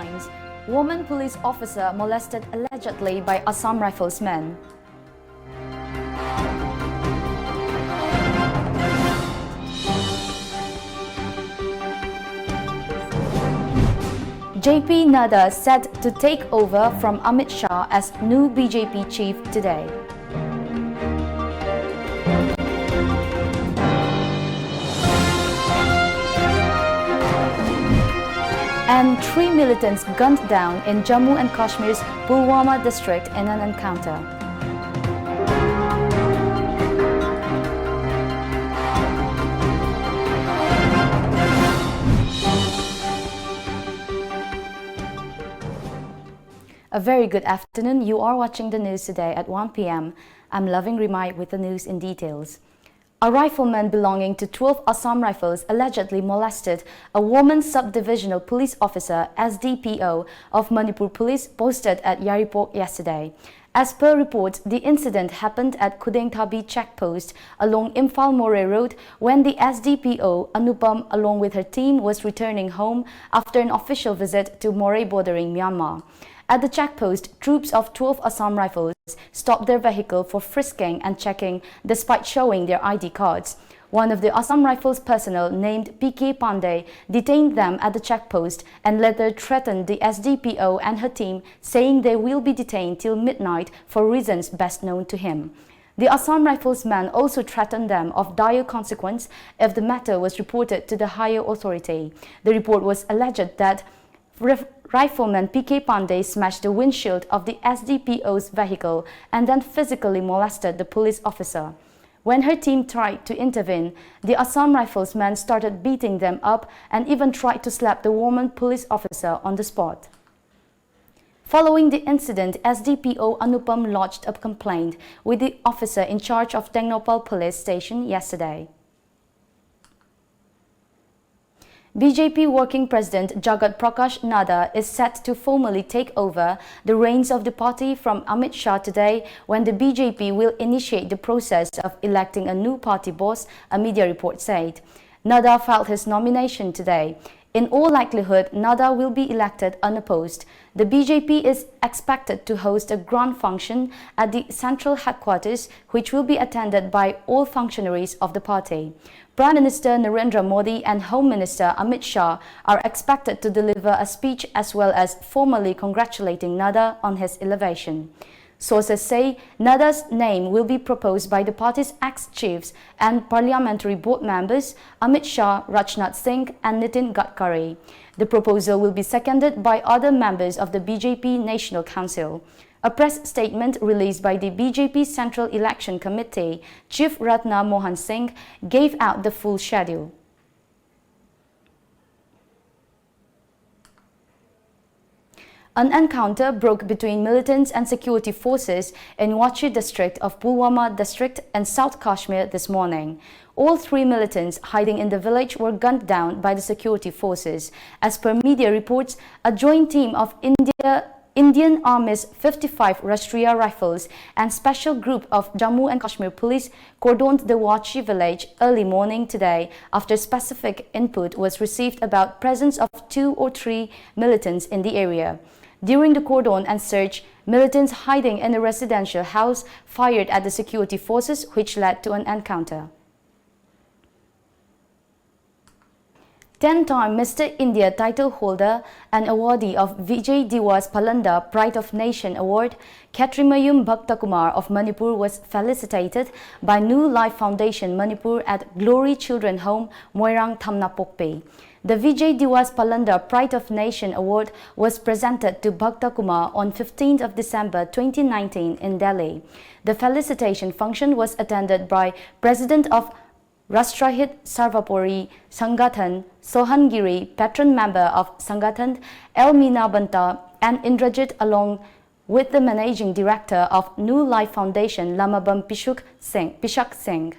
headlines. Woman police officer molested allegedly by Assam Rifles men. JP Nadda set to take over from Amit Shah as new BJP chief today. And 3 militants gunned down in Jammu and Kashmir's Pulwama district in an encounter. A very good afternoon. You are watching the news today at 1 p.m. I'm Loving Rimai with the news in details. A rifleman belonging to 12 Assam Rifles allegedly molested a woman sub-divisional police officer (SDPO) of Manipur Police posted at Yaripok yesterday. As per reports, the incident happened at Kudengthabi checkpost along Imphal More Road when the SDPO Anupam along with her team was returning home after an official visit to More bordering Myanmar. At the checkpost, troops of 12 Assam Rifles stopped their vehicle for frisking and checking despite showing their ID cards. One of the Assam Rifles personnel named PK Pandey detained them at the checkpost and later threatened the SDPO and her team, saying they will be detained till midnight for reasons best known to him. The Assam Rifles man also threatened them of dire consequence if the matter was reported to the higher authority. The report was alleged that Rifleman PK Pandey smashed the windshield of the SDPO's vehicle and then physically molested the police officer. When her team tried to intervene, the Assam Rifles man started beating them up and even tried to slap the woman police officer on the spot. Following the incident, SDPO Anupam lodged a complaint with the officer in charge of Tengnopal police station yesterday. BJP Working President Jagat Prakash Nadda is set to formally take over the reins of the party from Amit Shah today when the BJP will initiate the process of electing a new party boss, a media report said. Nadda filed his nomination today. In all likelihood, Nadda will be elected unopposed. The BJP is expected to host a grand function at the central headquarters, which will be attended by all functionaries of the party. Prime Minister Narendra Modi and Home Minister Amit Shah are expected to deliver a speech as well as formally congratulating Nadda on his elevation. Sources say Nadda's name will be proposed by the party's ex-chiefs and parliamentary board members Amit Shah, Rajnath Singh and Nitin Gadkari. The proposal will be seconded by other members of the BJP National Council. A press statement released by the BJP Central Election Committee, Chief Ratna Mohan Singh, gave out the full schedule. An encounter broke between militants and security forces in Wachi district of Pulwama district in South Kashmir this morning. All 3 militants hiding in the village were gunned down by the security forces. As per media reports, a joint team of Indian Army's 55 Rashtriya Rifles and Special Group of Jammu and Kashmir Police cordoned the Wachi village early morning today after specific input was received about presence of 2 or 3 militants in the area. During the cordon and search, militants hiding in a residential house fired at the security forces, which led to an encounter. 10-time Mr. India title holder and awardee of Vijay Diwas Palanda Pride of Nation Award, Katrimayum Bhaktakumar of Manipur was felicitated by New Life Foundation Manipur at Glory Children Home, Moirang Thamnapokpe. The Vijay Diwas Palanda Pride of Nation Award was presented to Bhaktakumar on 15th of December 2019 in Delhi. The felicitation function was attended by President of Rashtrahit Sarvapuri Sangathan, Sohan Giri, patron member of Sangathan, L. Meena Banta and Indrajit along with the Managing Director of New Life Foundation Lamabam Pishak Singh.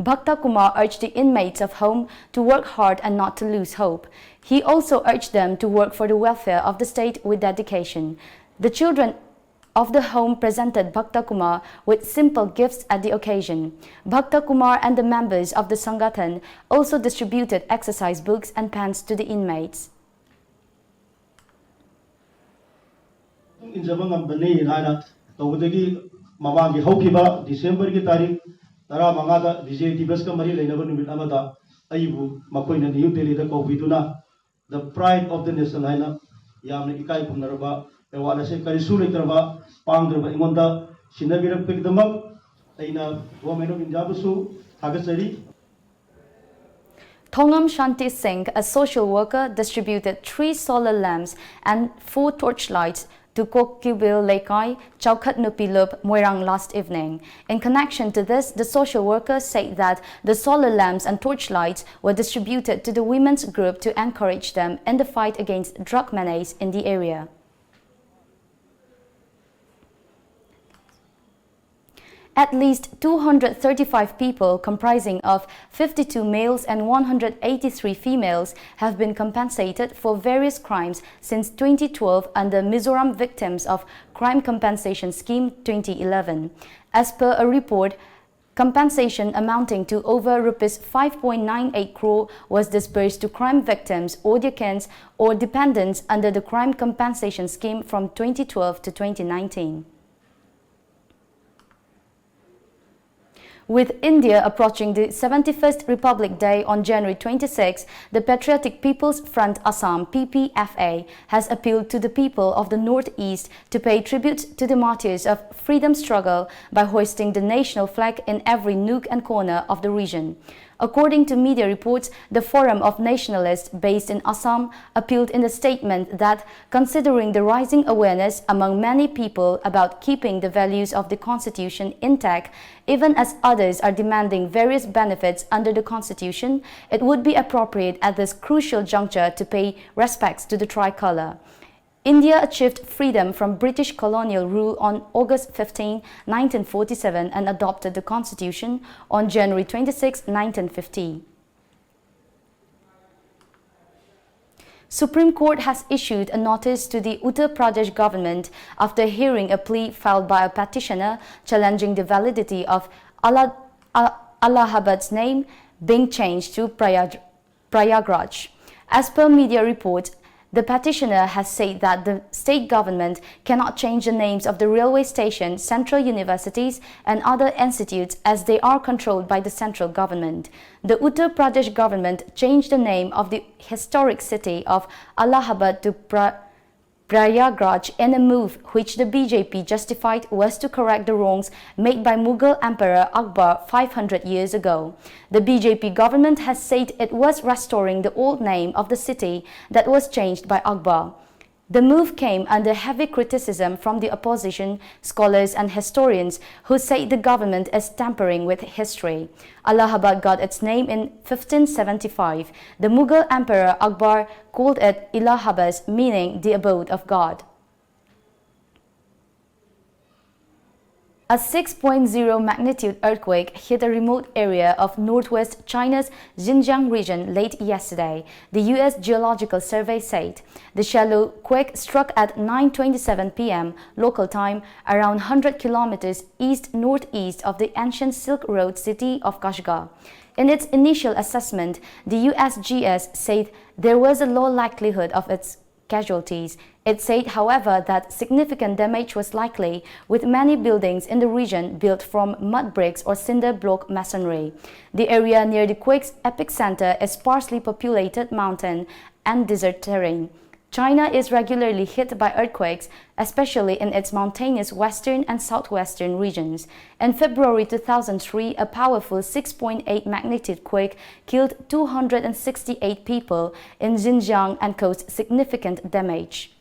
Bhakta Kumar urged the inmates of home to work hard and not to lose hope. He also urged them to work for the welfare of the state with dedication. The children of the home presented Bhakta Kumar with simple gifts at the occasion. Bhakta Kumar and the members of the Sangathan also distributed exercise books and pens to the inmates. injaba ngambani haina tawdagi mamagi haukiba December ki tarikh tara mangada Vijay Divas ka mari lainaba numit amada aibu makoina New Delhi da kawbiduna the pride of the nation haina yamna ikai punaraba ewala se karisu leitraba pangdraba ingonda sinabirak pekdamak aina women of Injabusu hagasari. Thongam Shanti Singh, a social worker, distributed 3 solar lamps and 4 torchlights to Kokkibil Lekai, Chaukat Nupilup, Moirang last evening. In connection to this, the social worker said that the solar lamps and torchlights were distributed to the women's group to encourage them in the fight against drug menace in the area. At least 235 people, comprising of 52 males and 183 females, have been compensated for various crimes since 2012 under Mizoram Victims of Crime Compensation Scheme 2011. As per a report, compensation amounting to over Rs 5.98 crore was disbursed to crime victims or their kin or dependents under the Crime Compensation Scheme from 2012 to 2019. With India approaching the 71st Republic Day on January 26, the Patriotic People's Front Assam (PPFA) has appealed to the people of the Northeast to pay tribute to the martyrs of freedom struggle by hoisting the national flag in every nook and corner of the region. According to media reports, the Forum of Nationalists based in Assam appealed in a statement that, considering the rising awareness among many people about keeping the values of the Constitution intact, even as others are demanding various benefits under the Constitution, it would be appropriate at this crucial juncture to pay respects to the tricolour. India achieved freedom from British colonial rule on August 15, 1947 and adopted the Constitution on January 26, 1950. Supreme Court has issued a notice to the Uttar Pradesh government after hearing a plea filed by a petitioner challenging the validity of Allahabad's name being changed to Prayagraj. As per media reports, the petitioner has said that the state government cannot change the names of the railway station, central universities and other institutes as they are controlled by the central government. The Uttar Pradesh government changed the name of the historic city of Allahabad to Prayagraj in a move which the BJP justified was to correct the wrongs made by Mughal Emperor Akbar 500 years ago. The BJP government has said it was restoring the old name of the city that was changed by Akbar. The move came under heavy criticism from the opposition, scholars and historians who say the government is tampering with history. Allahabad got its name in 1575. The Mughal Emperor Akbar called it Allahabad, meaning the abode of God. A 6.0 magnitude earthquake hit a remote area of northwest China's Xinjiang region late yesterday, the U.S. Geological Survey said. The shallow quake struck at 9:27 p.m. local time, around 100 kilometers east-northeast of the ancient Silk Road city of Kashmir. In its initial assessment, the USGS said there was a low likelihood of its casualties. It said, however, that significant damage was likely, with many buildings in the region built from mud bricks or cinder block masonry. The area near the quake's epicenter is sparsely populated mountain and desert terrain. China is regularly hit by earthquakes, especially in its mountainous western and southwestern regions. In February 2003, a powerful 6.8 magnitude quake killed 268 people in Xinjiang and caused significant damage.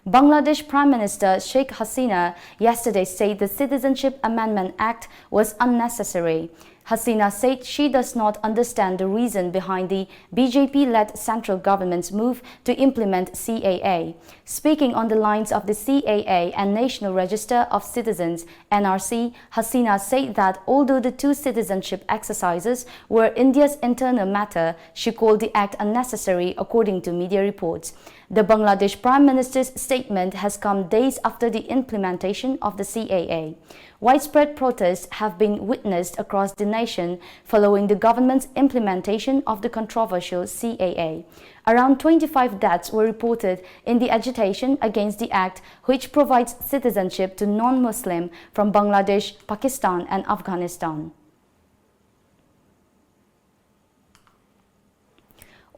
Bangladesh Prime Minister Sheikh Hasina yesterday said the Citizenship Amendment Act was unnecessary. Hasina said she does not understand the reason behind the BJP-led central government's move to implement CAA. Speaking on the lines of the CAA and National Register of Citizens (NRC), Hasina said that although the two citizenship exercises were India's internal matter, she called the act unnecessary, according to media reports. The Bangladesh Prime Minister's statement has come days after the implementation of the CAA. Widespread protests have been witnessed across the nation following the government's implementation of the controversial CAA. Around 25 deaths were reported in the agitation against the act, which provides citizenship to non-Muslim from Bangladesh, Pakistan and Afghanistan.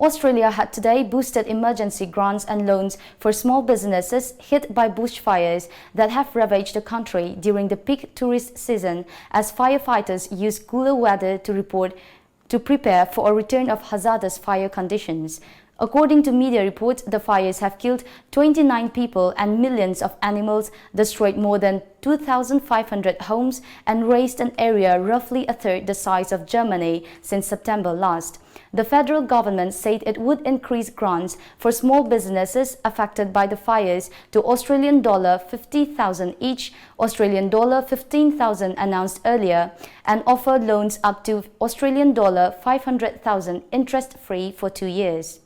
Australia had today boosted emergency grants and loans for small businesses hit by bushfires that have ravaged the country during the peak tourist season, as firefighters use cooler weather to prepare for a return of hazardous fire conditions. According to media reports, the fires have killed 29 people and millions of animals, destroyed more than 2,500 homes and razed an area roughly a third the size of Germany since September last. The federal government said it would increase grants for small businesses affected by the fires to Australian dollar 50,000 each, Australian dollar 15,000 announced earlier, and offered loans up to Australian dollar 500,000 interest-free for 2 years.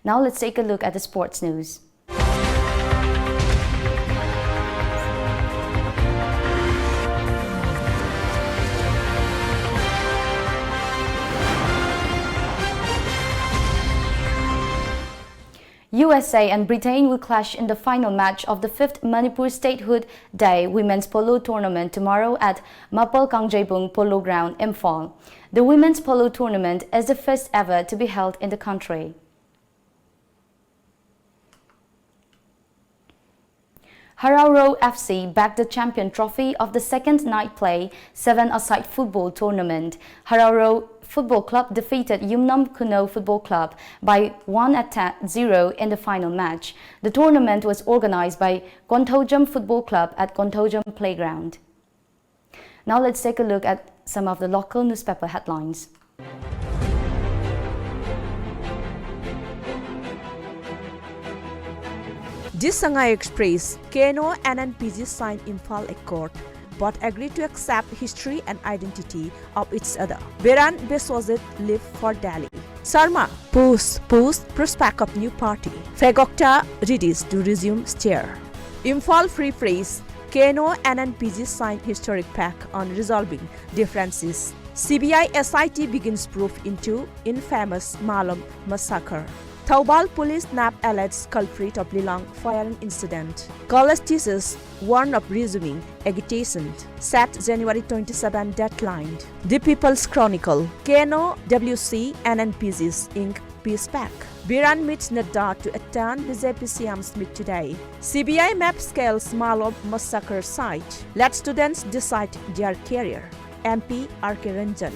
Now let's take a look at the sports news. USA and Britain will clash in the final match of the 5th Manipuri Statehood Day Women's Polo Tournament tomorrow at Mapal Kangjebung Polo Ground, Imphal. The Women's Polo Tournament is the first ever to be held in the country. Hararo FC bagged the champion trophy of the second night play 7-a-side football tournament. Hararo Football Club defeated Yumnam Kuno Football Club by 1-0 in the final match. The tournament was organized by Kontojam Football Club at Kontojam Playground. Now let's take a look at some of the local newspaper headlines. Disangai Express, KNO and NPG signed Imphal Accord, but agreed to accept history and identity of each other. Biran Beswazit live for Delhi. Sarma post prospect of new party. Fagokta readies to resume steer. Imphal Free Press, KNO and NPG signed historic pact on resolving differences. CBI SIT begins proof into infamous Malam massacre. Taubal police nab alleged culprit of Lilang firing incident. College teachers warn of resuming agitation. Set January 27 deadline. The People's Chronicle. KNO, WC and NPGs Inc. Peace Pact. Biran meets Nadda to attend BJP CM's meet today. CBI map scales Malam massacre site. Let students decide their career. MP R.K. Ranjan.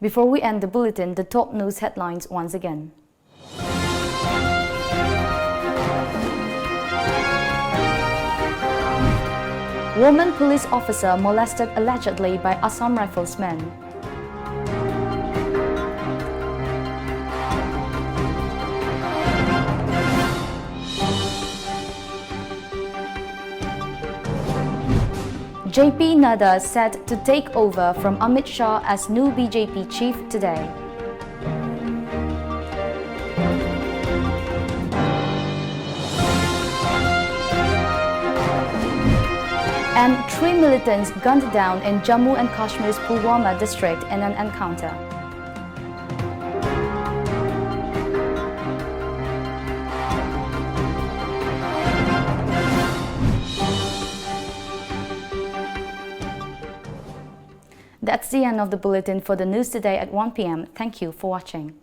Before we end the bulletin, the top news headlines once again. Woman police officer molested allegedly by Assam Rifles men. JP Nadda set to take over from Amit Shah as new BJP chief today. And 3 militants gunned down in Jammu and Kashmir's Pulwama district in an encounter. That's the end of the bulletin for the news today at 1 p.m. Thank you for watching.